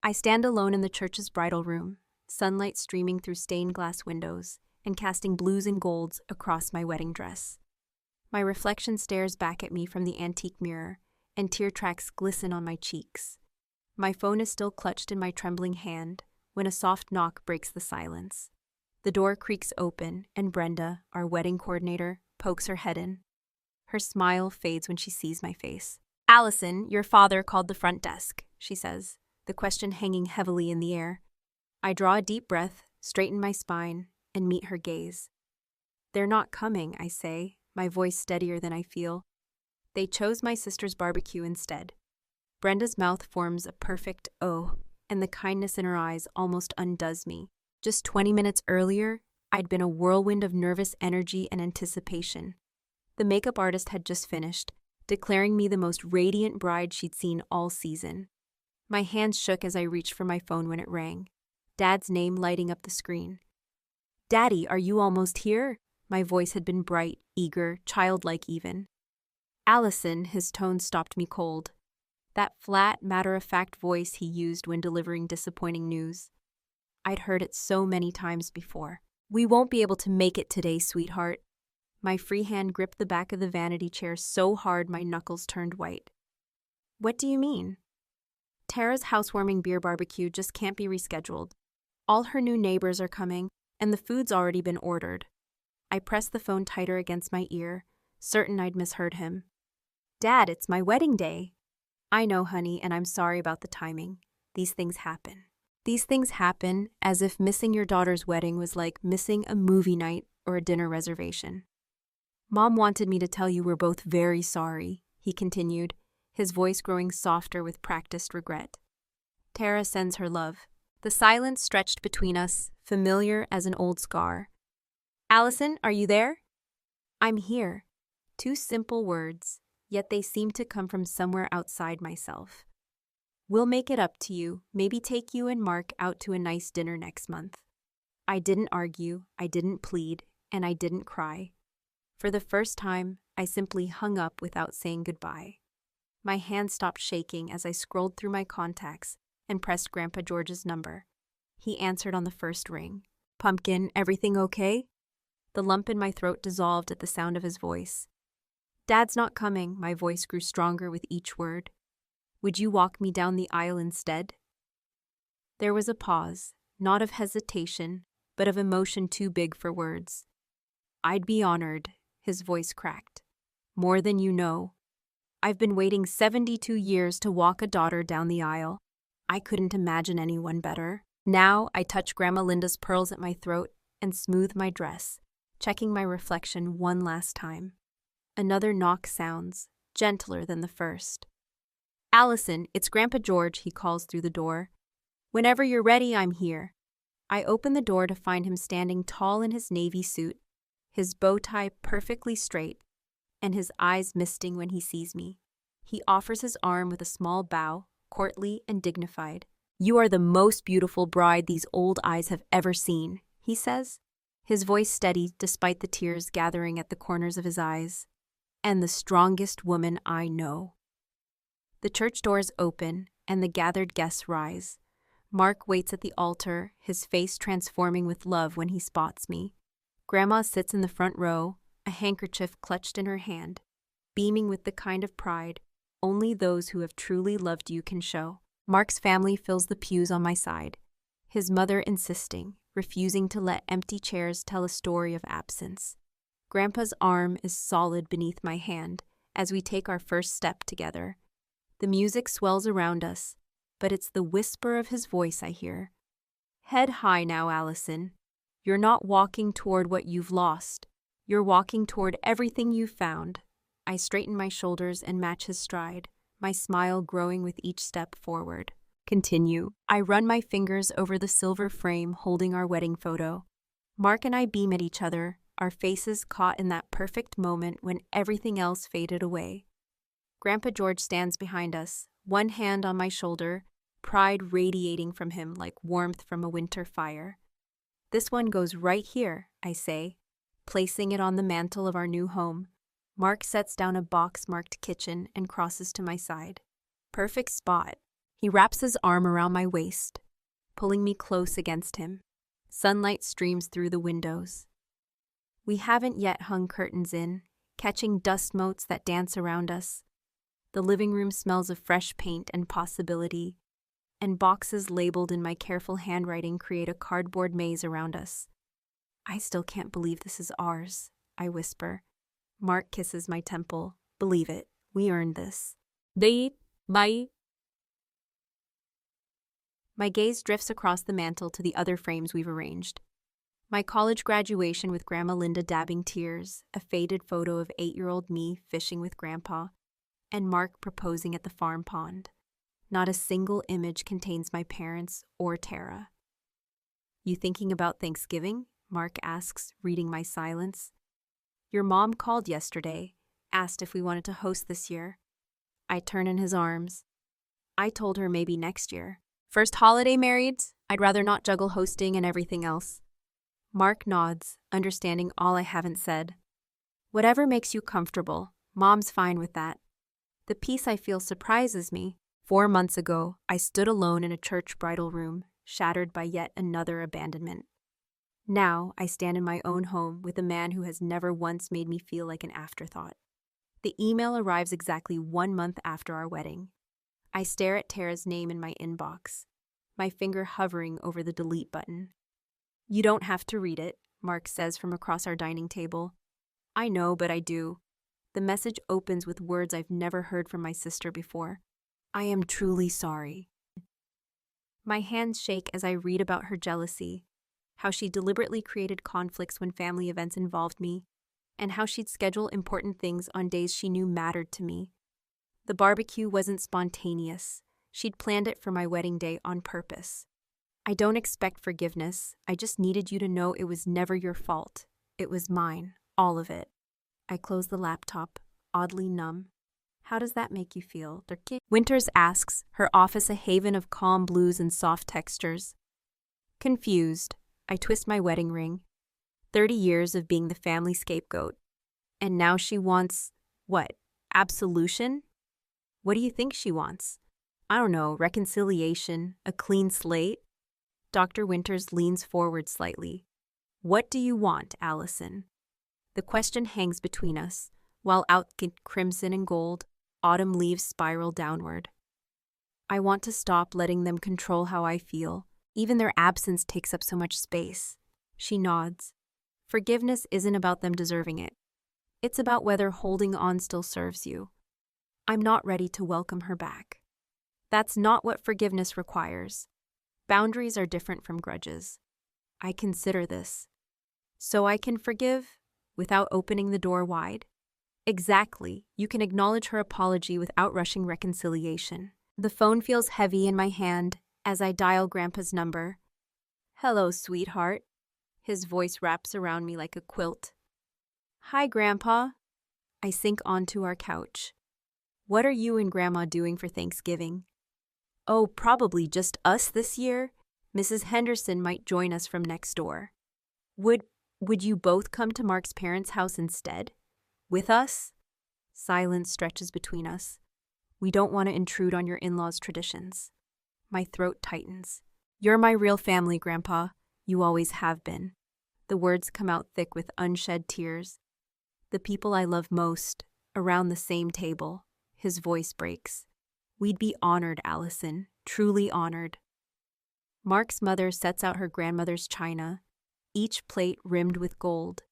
I stand alone in the church's bridal room, sunlight streaming through stained glass windows and casting blues and golds across my wedding dress. My reflection stares back at me from the antique mirror, and tear tracks glisten on my cheeks. My phone is still clutched in my trembling hand when a soft knock breaks the silence. The door creaks open, and Brenda, our wedding coordinator, pokes her head in. Her smile fades when she sees my face. "Allison, your father called the front desk," she says, the question hanging heavily in the air. I draw a deep breath, straighten my spine, and meet her gaze. "They're not coming," I say, my voice steadier than I feel. "They chose my sister's barbecue instead." Brenda's mouth forms a perfect O, and the kindness in her eyes almost undoes me. Just 20 minutes earlier, I'd been a whirlwind of nervous energy and anticipation. The makeup artist had just finished, declaring me the most radiant bride she'd seen all season. My hands shook as I reached for my phone when it rang. Dad's name lighting up the screen. "Daddy, are you almost here?" My voice had been bright, eager, childlike even. "Allison," his tone stopped me cold. That flat, matter-of-fact voice he used when delivering disappointing news. I'd heard it so many times before. "We won't be able to make it today, sweetheart." My free hand gripped the back of the vanity chair so hard my knuckles turned white. "What do you mean?" "Tara's housewarming beer barbecue just can't be rescheduled. All her new neighbors are coming, and the food's already been ordered." I pressed the phone tighter against my ear, certain I'd misheard him. "Dad, it's my wedding day." "I know, honey, and I'm sorry about the timing. These things happen." These things happen as if missing your daughter's wedding was like missing a movie night or a dinner reservation. "Mom wanted me to tell you we're both very sorry," he continued, his voice growing softer with practiced regret. "Tara sends her love." The silence stretched between us, familiar as an old scar. "Allison, are you there?" "I'm here." Two simple words, yet they seemed to come from somewhere outside myself. "We'll make it up to you, maybe take you and Mark out to a nice dinner next month." I didn't argue, I didn't plead, and I didn't cry. For the first time, I simply hung up without saying goodbye. My hand stopped shaking as I scrolled through my contacts and pressed Grandpa George's number. He answered on the first ring. "Pumpkin, everything okay?" The lump in my throat dissolved at the sound of his voice. "Dad's not coming," my voice grew stronger with each word. "Would you walk me down the aisle instead?" There was a pause, not of hesitation, but of emotion too big for words. "I'd be honored," his voice cracked. "More than you know. I've been waiting 72 years to walk a daughter down the aisle. I couldn't imagine anyone better." Now I touch Grandma Linda's pearls at my throat and smooth my dress, checking my reflection one last time. Another knock sounds, gentler than the first. "Allison, it's Grandpa George," he calls through the door. "Whenever you're ready, I'm here." I open the door to find him standing tall in his navy suit, his bow tie perfectly straight, and his eyes misting when he sees me. He offers his arm with a small bow, courtly and dignified. "You are the most beautiful bride these old eyes have ever seen," he says, his voice steady despite the tears gathering at the corners of his eyes. "And the strongest woman I know." The church doors open, and the gathered guests rise. Mark waits at the altar, his face transforming with love when he spots me. Grandma sits in the front row, a handkerchief clutched in her hand, beaming with the kind of pride only those who have truly loved you can show. Mark's family fills the pews on my side, his mother insisting, refusing to let empty chairs tell a story of absence. Grandpa's arm is solid beneath my hand as we take our first step together. The music swells around us, but it's the whisper of his voice I hear. "Head high now, Allison. You're not walking toward what you've lost. You're walking toward everything you've found." I straighten my shoulders and match his stride, my smile growing with each step forward. "Continue." I run my fingers over the silver frame holding our wedding photo. Mark and I beam at each other, our faces caught in that perfect moment when everything else faded away. Grandpa George stands behind us, one hand on my shoulder, pride radiating from him like warmth from a winter fire. "This one goes right here," I say, placing it on the mantel of our new home. Mark sets down a box marked kitchen and crosses to my side. "Perfect spot." He wraps his arm around my waist, pulling me close against him. Sunlight streams through the windows. We haven't yet hung curtains in, catching dust motes that dance around us. The living room smells of fresh paint and possibility, and boxes labeled in my careful handwriting create a cardboard maze around us. I still can't believe this is ours, I whisper. Mark kisses my temple. Believe it, we earned this. Bye. My gaze drifts across the mantel to the other frames we've arranged. My college graduation with Grandma Linda dabbing tears, a faded photo of 8-year-old me fishing with Grandpa, and Mark proposing at the farm pond. Not a single image contains my parents or Tara. You thinking about Thanksgiving? Mark asks, reading my silence. Your mom called yesterday, asked if we wanted to host this year. I turn in his arms. I told her maybe next year. First holiday married? I'd rather not juggle hosting and everything else. Mark nods, understanding all I haven't said. Whatever makes you comfortable, Mom's fine with that. The peace I feel surprises me. 4 months ago, I stood alone in a church bridal room, shattered by yet another abandonment. Now, I stand in my own home with a man who has never once made me feel like an afterthought. The email arrives exactly 1 month after our wedding. I stare at Tara's name in my inbox, my finger hovering over the delete button. You don't have to read it, Mark says from across our dining table. I know, but I do. The message opens with words I've never heard from my sister before. I am truly sorry. My hands shake as I read about her jealousy, how she deliberately created conflicts when family events involved me, and how she'd schedule important things on days she knew mattered to me. The barbecue wasn't spontaneous. She'd planned it for my wedding day on purpose. I don't expect forgiveness. I just needed you to know it was never your fault. It was mine, all of it. I close the laptop, oddly numb. How does that make you feel? Winters asks, her office a haven of calm blues and soft textures. Confused, I twist my wedding ring. 30 years of being the family scapegoat. And now she wants, what, absolution? What do you think she wants? I don't know, reconciliation, a clean slate? Dr. Winters leans forward slightly. What do you want, Allison? The question hangs between us, while out crimson and gold, autumn leaves spiral downward. I want to stop letting them control how I feel. Even their absence takes up so much space. She nods. Forgiveness isn't about them deserving it. It's about whether holding on still serves you. I'm not ready to welcome her back. That's not what forgiveness requires. Boundaries are different from grudges. I consider this. So I can forgive without opening the door wide? Exactly. You can acknowledge her apology without rushing reconciliation. The phone feels heavy in my hand as I dial Grandpa's number. Hello, sweetheart. His voice wraps around me like a quilt. Hi, Grandpa. I sink onto our couch. What are you and Grandma doing for Thanksgiving? Oh, probably just us this year. Mrs. Henderson might join us from next door. Would you both come to Mark's parents' house instead? With us? Silence stretches between us. We don't want to intrude on your in-laws' traditions. My throat tightens. You're my real family, Grandpa. You always have been. The words come out thick with unshed tears. The people I love most, around the same table. His voice breaks. We'd be honored, Allison, truly honored. Mark's mother sets out her grandmother's china, each plate rimmed with gold.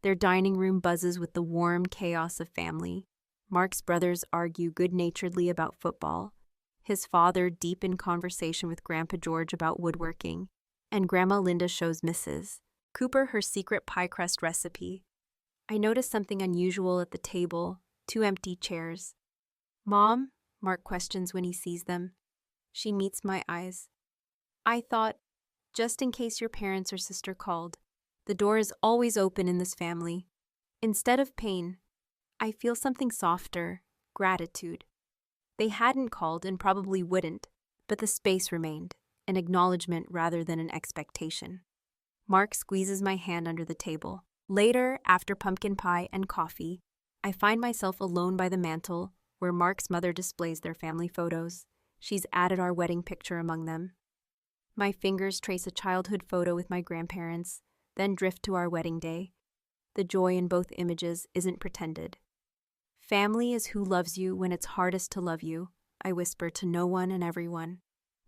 Their dining room buzzes with the warm chaos of family. Mark's brothers argue good-naturedly about football. His father deep in conversation with Grandpa George about woodworking. And Grandma Linda shows Mrs. Cooper her secret pie crust recipe. I notice something unusual at the table, 2 empty chairs. Mom? Mark questions when he sees them. She meets my eyes. I thought, just in case your parents or sister called, the door is always open in this family. Instead of pain, I feel something softer, gratitude. They hadn't called and probably wouldn't, but the space remained, an acknowledgement rather than an expectation. Mark squeezes my hand under the table. Later, after pumpkin pie and coffee, I find myself alone by the mantel, where Mark's mother displays their family photos. She's added our wedding picture among them. My fingers trace a childhood photo with my grandparents, then drift to our wedding day. The joy in both images isn't pretended. Family is who loves you when it's hardest to love you, I whisper to no one and everyone.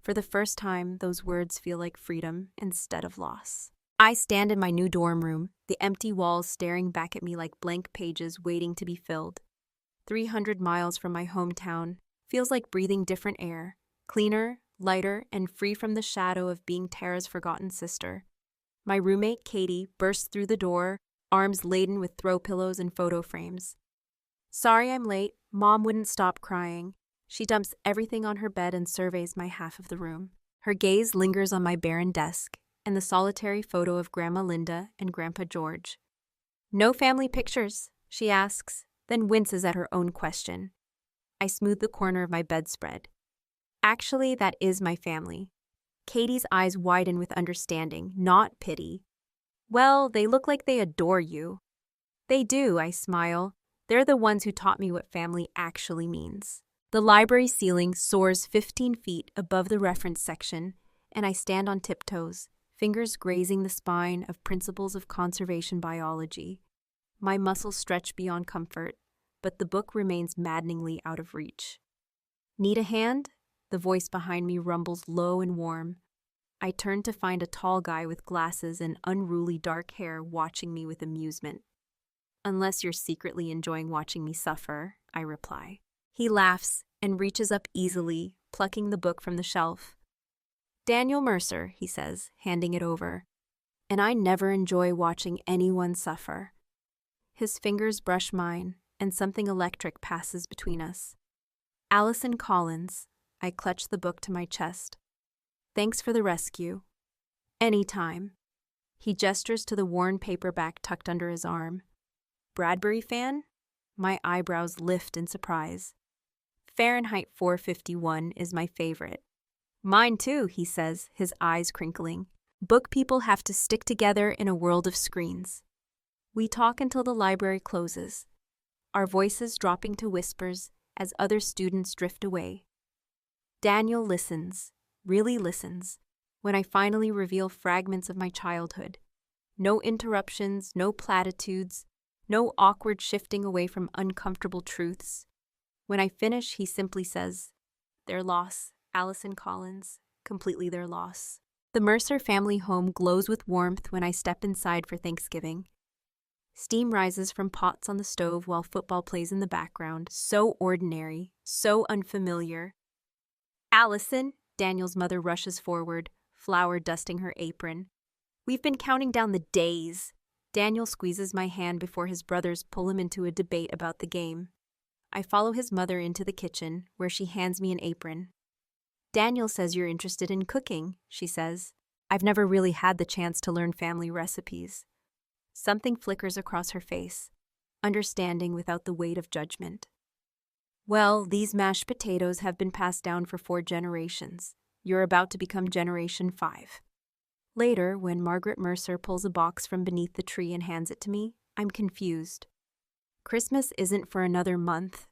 For the first time, those words feel like freedom instead of loss. I stand in my new dorm room, the empty walls staring back at me like blank pages waiting to be filled. 300 miles from my hometown feels like breathing different air, cleaner, lighter, and free from the shadow of being Tara's forgotten sister. My roommate, Katie, bursts through the door, arms laden with throw pillows and photo frames. Sorry I'm late. Mom wouldn't stop crying. She dumps everything on her bed and surveys my half of the room. Her gaze lingers on my barren desk and the solitary photo of Grandma Linda and Grandpa George. No family pictures, she asks, then winces at her own question. I smooth the corner of my bedspread. Actually, that is my family. Katie's eyes widen with understanding, not pity. Well, they look like they adore you. They do, I smile. They're the ones who taught me what family actually means. The library ceiling soars 15 feet above the reference section, and I stand on tiptoes, fingers grazing the spine of Principles of Conservation Biology. My muscles stretch beyond comfort, but the book remains maddeningly out of reach. Need a hand? The voice behind me rumbles low and warm. I turn to find a tall guy with glasses and unruly dark hair watching me with amusement. Unless you're secretly enjoying watching me suffer, I reply. He laughs and reaches up easily, plucking the book from the shelf. Daniel Mercer, he says, handing it over. And I never enjoy watching anyone suffer. His fingers brush mine, and something electric passes between us. Allison Collins. I clutch the book to my chest. Thanks for the rescue. Anytime. He gestures to the worn paperback tucked under his arm. Bradbury fan? My eyebrows lift in surprise. Fahrenheit 451 is my favorite. Mine too, he says, his eyes crinkling. Book people have to stick together in a world of screens. We talk until the library closes, our voices dropping to whispers as other students drift away. Daniel listens, really listens, when I finally reveal fragments of my childhood. No interruptions, no platitudes, no awkward shifting away from uncomfortable truths. When I finish, he simply says, "Their loss, Allison Collins, completely their loss." The Mercer family home glows with warmth when I step inside for Thanksgiving. Steam rises from pots on the stove while football plays in the background, so ordinary, so unfamiliar. Allison, Daniel's mother rushes forward, flour dusting her apron. We've been counting down the days. Daniel squeezes my hand before his brothers pull him into a debate about the game. I follow his mother into the kitchen, where she hands me an apron. Daniel says you're interested in cooking, she says. I've never really had the chance to learn family recipes. Something flickers across her face, understanding without the weight of judgment. Well, these mashed potatoes have been passed down for 4 generations. You're about to become generation 5. Later, when Margaret Mercer pulls a box from beneath the tree and hands it to me, I'm confused. Christmas isn't for another month.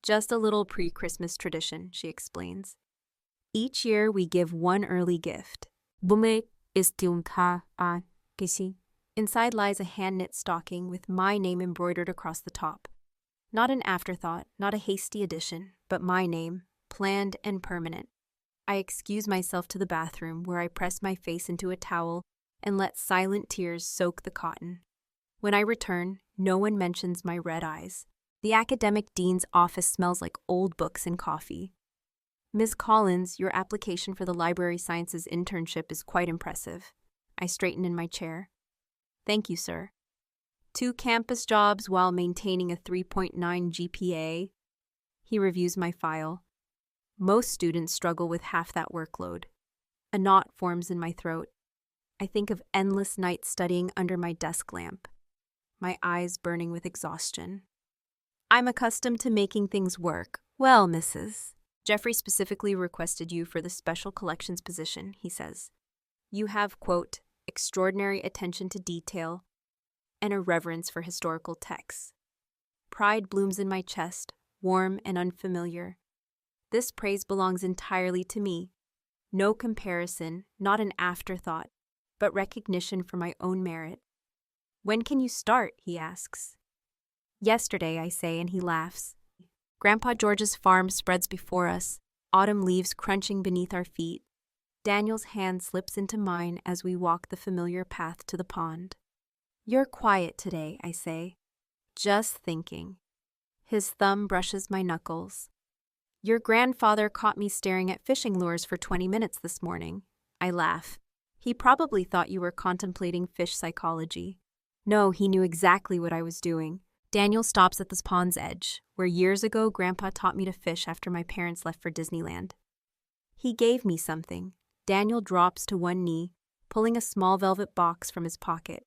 Just a little pre-Christmas tradition, she explains. Each year we give one early gift. Inside lies a hand-knit stocking with my name embroidered across the top. Not an afterthought, not a hasty addition, but my name, planned and permanent. I excuse myself to the bathroom, where I press my face into a towel and let silent tears soak the cotton. When I return, no one mentions my red eyes. The academic dean's office smells like old books and coffee. Ms. Collins, your application for the library sciences internship is quite impressive. I straighten in my chair. Thank you, sir. 2 campus jobs while maintaining a 3.9 GPA. He reviews my file. Most students struggle with half that workload. A knot forms in my throat. I think of endless nights studying under my desk lamp, my eyes burning with exhaustion. I'm accustomed to making things work. Well, Mrs. Jeffrey specifically requested you for the special collections position, he says. You have, quote, extraordinary attention to detail and a reverence for historical texts. Pride blooms in my chest, warm and unfamiliar. This praise belongs entirely to me. No comparison, not an afterthought, but recognition for my own merit. When can you start? He asks. Yesterday, I say, and he laughs. Grandpa George's farm spreads before us, autumn leaves crunching beneath our feet. Daniel's hand slips into mine as we walk the familiar path to the pond. You're quiet today, I say. Just thinking. His thumb brushes my knuckles. Your grandfather caught me staring at fishing lures for 20 minutes this morning. I laugh. He probably thought you were contemplating fish psychology. No, he knew exactly what I was doing. Daniel stops at this pond's edge, where years ago Grandpa taught me to fish after my parents left for Disneyland. He gave me something. Daniel drops to one knee, pulling a small velvet box from his pocket.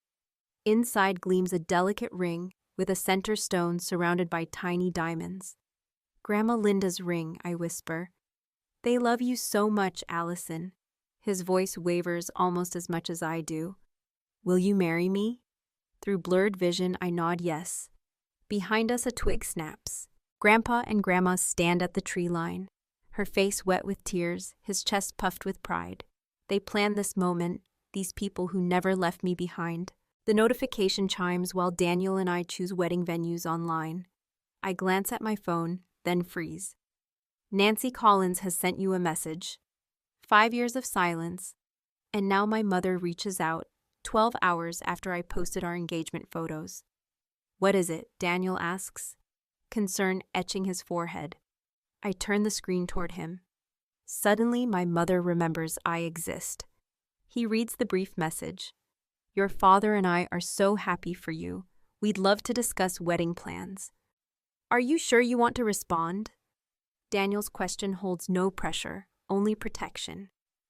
Inside gleams a delicate ring with a center stone surrounded by tiny diamonds. Grandma Linda's ring, I whisper. They love you so much, Allison. His voice wavers almost as much as I do. Will you marry me? Through blurred vision, I nod yes. Behind us, a twig snaps. Grandpa and Grandma stand at the tree line, her face wet with tears, his chest puffed with pride. They plan this moment, these people who never left me behind. The notification chimes while Daniel and I choose wedding venues online. I glance at my phone, then freeze. Nancy Collins has sent you a message. 5 years of silence, and now my mother reaches out, 12 hours after I posted our engagement photos. What is it? Daniel asks, concern etching his forehead. I turn the screen toward him. Suddenly, my mother remembers I exist. He reads the brief message. Your father and I are so happy for you. We'd love to discuss wedding plans. Are you sure you want to respond? Daniel's question holds no pressure, only protection.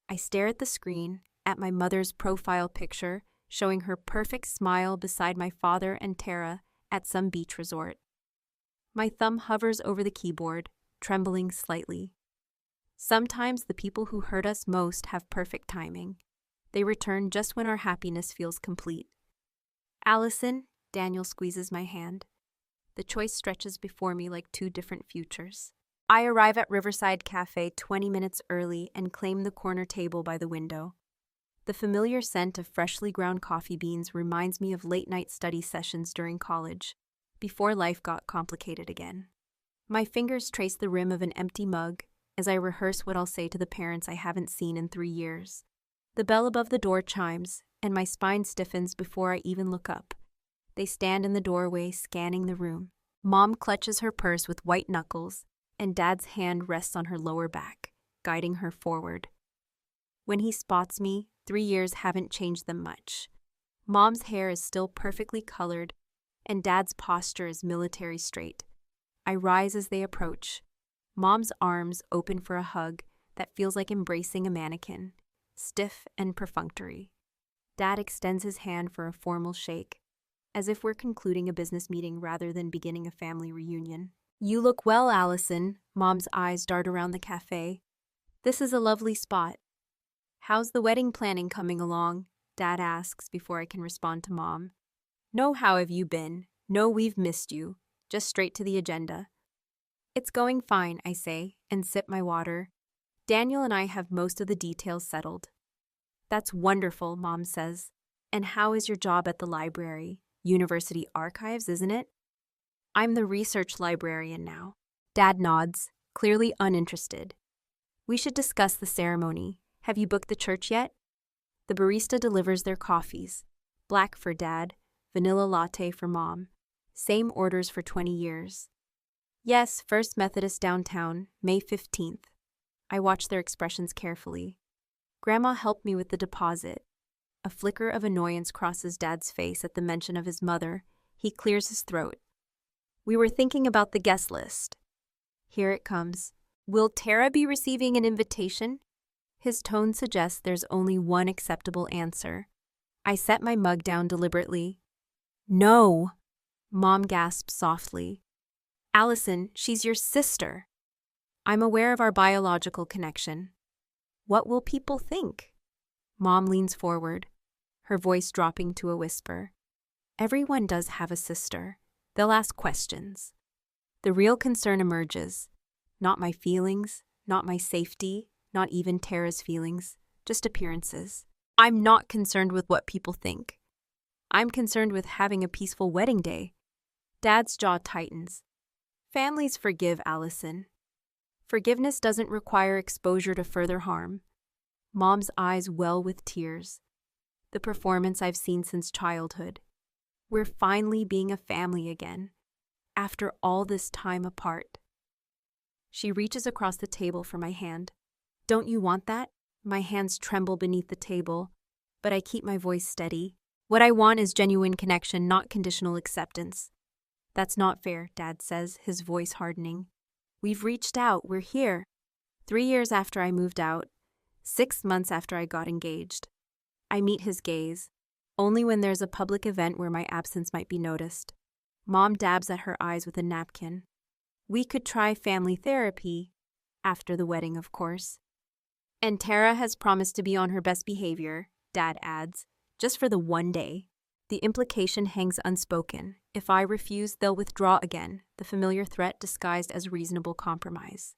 I stare at the screen, at my mother's profile picture, showing her perfect smile beside my father and Tara at some beach resort. My thumb hovers over the keyboard, trembling slightly. Sometimes the people who hurt us most have perfect timing. They return just when our happiness feels complete. Allison, Daniel squeezes my hand. The choice stretches before me like two different futures. I arrive at Riverside Cafe 20 minutes early and claim the corner table by the window. The familiar scent of freshly ground coffee beans reminds me of late-night study sessions during college, before life got complicated again. My fingers trace the rim of an empty mug as I rehearse what I'll say to the parents I haven't seen in 3 years. The bell above the door chimes, and my spine stiffens before I even look up. They stand in the doorway, scanning the room. Mom clutches her purse with white knuckles, and Dad's hand rests on her lower back, guiding her forward. When he spots me, 3 years haven't changed them much. Mom's hair is still perfectly colored, and Dad's posture is military straight. I rise as they approach. Mom's arms open for a hug that feels like embracing a mannequin, stiff and perfunctory. Dad extends his hand for a formal shake, as if we're concluding a business meeting rather than beginning a family reunion. You look well, Allison. Mom's eyes dart around the cafe. This is a lovely spot. How's the wedding planning coming along? Dad asks before I can respond to Mom. No, how have you been? No, we've missed you. Just straight to the agenda. It's going fine, I say, and sip my water. Daniel and I have most of the details settled. That's wonderful, Mom says. And how is your job at the library? University archives, isn't it? I'm the research librarian now. Dad nods, clearly uninterested. We should discuss the ceremony. Have you booked the church yet? The barista delivers their coffees. Black for Dad, vanilla latte for Mom. Same orders for 20 years. Yes, First Methodist downtown, May 15th. I watch their expressions carefully. Grandma helped me with the deposit. A flicker of annoyance crosses Dad's face at the mention of his mother. He clears his throat. We were thinking about the guest list. Here it comes. Will Tara be receiving an invitation? His tone suggests there's only one acceptable answer. I set my mug down deliberately. No, Mom gasps softly. Allison, she's your sister. I'm aware of our biological connection. What will people think? Mom leans forward, her voice dropping to a whisper. Everyone does have a sister. They'll ask questions. The real concern emerges. Not my feelings, not my safety, not even Tara's feelings, just appearances. I'm not concerned with what people think. I'm concerned with having a peaceful wedding day. Dad's jaw tightens. Families forgive, Allison. Forgiveness doesn't require exposure to further harm. Mom's eyes well with tears. The performance I've seen since childhood. We're finally being a family again, after all this time apart. She reaches across the table for my hand. Don't you want that? My hands tremble beneath the table, but I keep my voice steady. What I want is genuine connection, not conditional acceptance. That's not fair, Dad says, his voice hardening. We've reached out, we're here. 3 years after I moved out, 6 months after I got engaged. I meet his gaze, only when there's a public event where my absence might be noticed. Mom dabs at her eyes with a napkin. We could try family therapy, after the wedding, of course. And Tara has promised to be on her best behavior, Dad adds, just for the one day. The implication hangs unspoken. If I refuse, they'll withdraw again, the familiar threat disguised as reasonable compromise.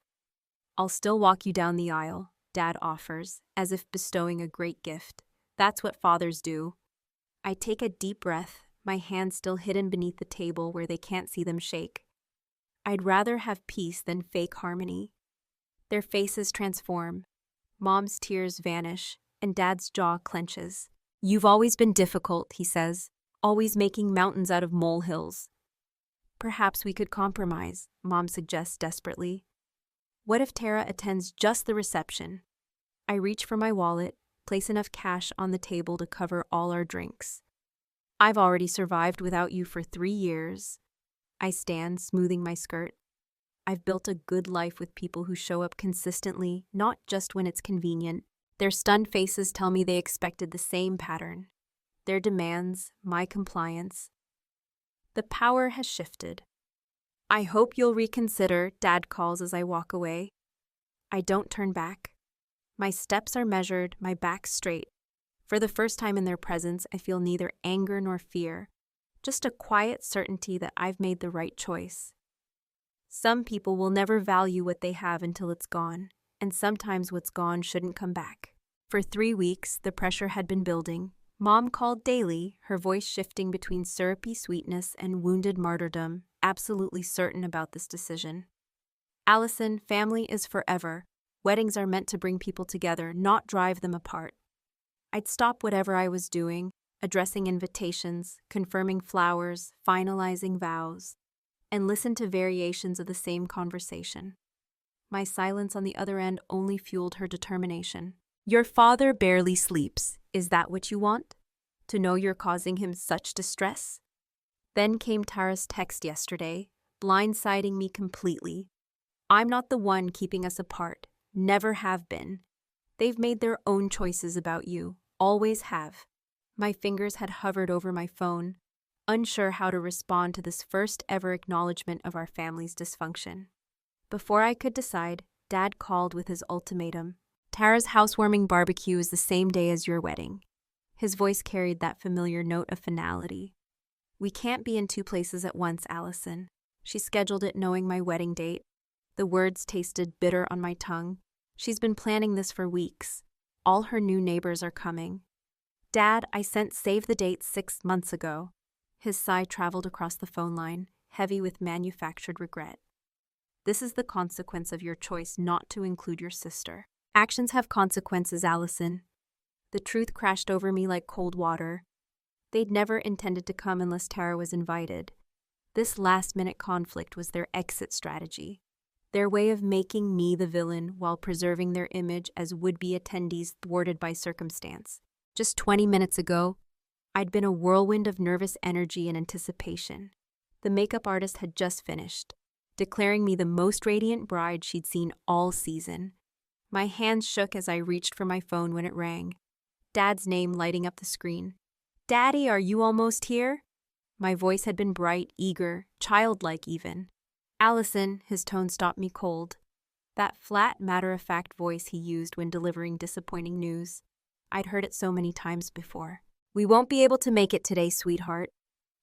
I'll still walk you down the aisle, Dad offers, as if bestowing a great gift. That's what fathers do. I take a deep breath, my hands still hidden beneath the table where they can't see them shake. I'd rather have peace than fake harmony. Their faces transform. Mom's tears vanish, and Dad's jaw clenches. You've always been difficult, he says, always making mountains out of molehills. Perhaps we could compromise, Mom suggests desperately. What if Tara attends just the reception? I reach for my wallet, place enough cash on the table to cover all our drinks. I've already survived without you for 3 years. I stand, smoothing my skirt. I've built a good life with people who show up consistently, not just when it's convenient. Their stunned faces tell me they expected the same pattern. Their demands, my compliance. The power has shifted. I hope you'll reconsider, Dad calls as I walk away. I don't turn back. My steps are measured, my back straight. For the first time in their presence, I feel neither anger nor fear, just a quiet certainty that I've made the right choice. Some people will never value what they have until it's gone, and sometimes what's gone shouldn't come back. For 3 weeks, the pressure had been building. Mom called daily, her voice shifting between syrupy sweetness and wounded martyrdom, absolutely certain about this decision. Allison, family is forever. Weddings are meant to bring people together, not drive them apart. I'd stop whatever I was doing, addressing invitations, confirming flowers, finalizing vows, and listen to variations of the same conversation. My silence on the other end only fueled her determination. Your father barely sleeps. Is that what you want? To know you're causing him such distress? Then came Tara's text yesterday, blindsiding me completely. I'm not the one keeping us apart. Never have been. They've made their own choices about you. Always have. My fingers had hovered over my phone, unsure how to respond to this first ever acknowledgement of our family's dysfunction. Before I could decide, Dad called with his ultimatum. Tara's housewarming barbecue is the same day as your wedding. His voice carried that familiar note of finality. We can't be in 2 places at once, Allison. She scheduled it knowing my wedding date. The words tasted bitter on my tongue. She's been planning this for weeks. All her new neighbors are coming. Dad, I sent save the date 6 months ago. His sigh traveled across the phone line, heavy with manufactured regret. This is the consequence of your choice not to include your sister. Actions have consequences, Allison. The truth crashed over me like cold water. They'd never intended to come unless Tara was invited. This last-minute conflict was their exit strategy. Their way of making me the villain while preserving their image as would-be attendees thwarted by circumstance. Just 20 minutes ago, I'd been a whirlwind of nervous energy and anticipation. The makeup artist had just finished, declaring me the most radiant bride she'd seen all season. My hands shook as I reached for my phone when it rang. Dad's name lighting up the screen. Daddy, are you almost here? My voice had been bright, eager, childlike even. Allison, his tone stopped me cold. That flat, matter-of-fact voice he used when delivering disappointing news. I'd heard it so many times before. We won't be able to make it today, sweetheart.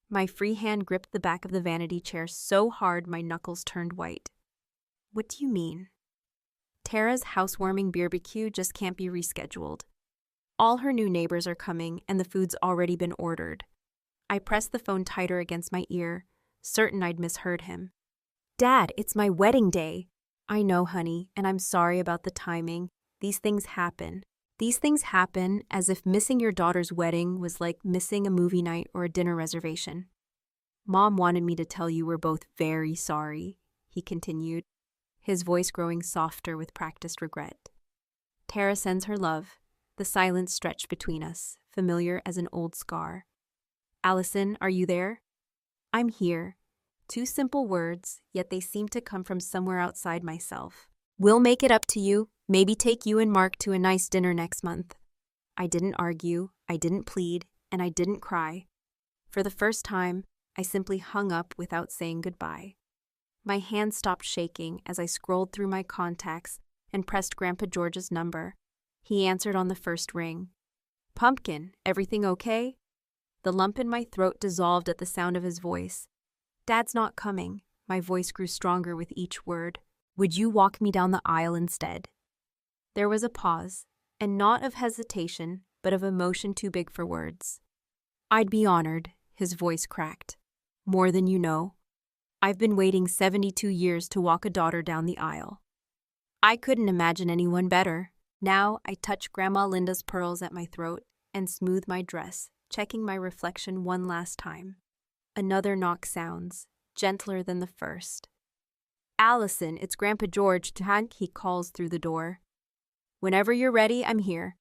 My free hand gripped the back of the vanity chair so hard my knuckles turned white. What do you mean? Tara's housewarming barbecue just can't be rescheduled. All her new neighbors are coming, and the food's already been ordered. I pressed the phone tighter against my ear, certain I'd misheard him. Dad, it's my wedding day. I know, honey, and I'm sorry about the timing. These things happen. These things happen as if missing your daughter's wedding was like missing a movie night or a dinner reservation. Mom wanted me to tell you we're both very sorry, he continued, his voice growing softer with practiced regret. Tara sends her love. The silence stretched between us, familiar as an old scar. Allison, are you there? I'm here. 2 simple words, yet they seem to come from somewhere outside myself. We'll make it up to you, maybe take you and Mark to a nice dinner next month. I didn't argue, I didn't plead, and I didn't cry. For the first time, I simply hung up without saying goodbye. My hand stopped shaking as I scrolled through my contacts and pressed Grandpa George's number. He answered on the first ring. Pumpkin, everything okay? The lump in my throat dissolved at the sound of his voice. Dad's not coming. My voice grew stronger with each word. Would you walk me down the aisle instead? There was a pause, and not of hesitation, but of emotion too big for words. I'd be honored, his voice cracked. More than you know. I've been waiting 72 years to walk a daughter down the aisle. I couldn't imagine anyone better. Now I touch Grandma Linda's pearls at my throat and smooth my dress, checking my reflection one last time. Another knock sounds, gentler than the first. Allison, it's Grandpa George, he calls through the door. Whenever you're ready, I'm here.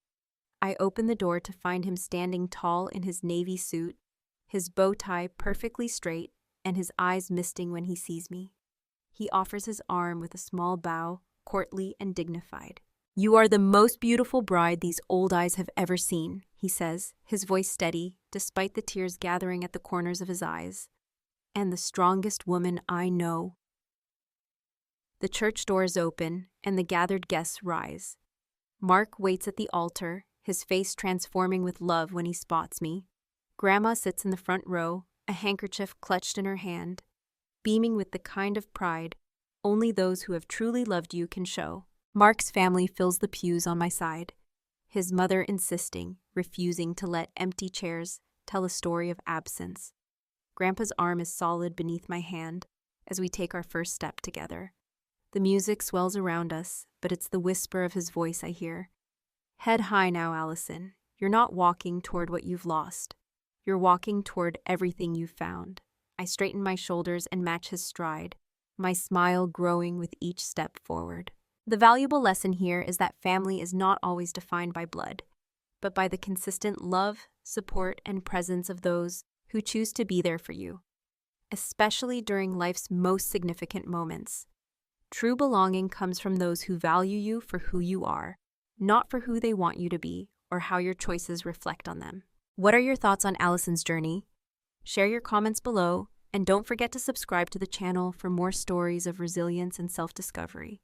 I open the door to find him standing tall in his navy suit, his bow tie perfectly straight, and his eyes misting when he sees me. He offers his arm with a small bow, courtly and dignified. You are the most beautiful bride these old eyes have ever seen, he says, his voice steady, despite the tears gathering at the corners of his eyes. And the strongest woman I know. The church doors open, and the gathered guests rise. Mark waits at the altar, his face transforming with love when he spots me. Grandma sits in the front row, a handkerchief clutched in her hand, beaming with the kind of pride only those who have truly loved you can show. Mark's family fills the pews on my side, his mother insisting, refusing to let empty chairs tell a story of absence. Grandpa's arm is solid beneath my hand as we take our first step together. The music swells around us, but it's the whisper of his voice I hear. Head high now, Allison. You're not walking toward what you've lost. You're walking toward everything you've found. I straighten my shoulders and match his stride, my smile growing with each step forward. The valuable lesson here is that family is not always defined by blood, but by the consistent love, support, and presence of those who choose to be there for you, especially during life's most significant moments. True belonging comes from those who value you for who you are, not for who they want you to be or how your choices reflect on them. What are your thoughts on Allison's journey? Share your comments below, and don't forget to subscribe to the channel for more stories of resilience and self-discovery.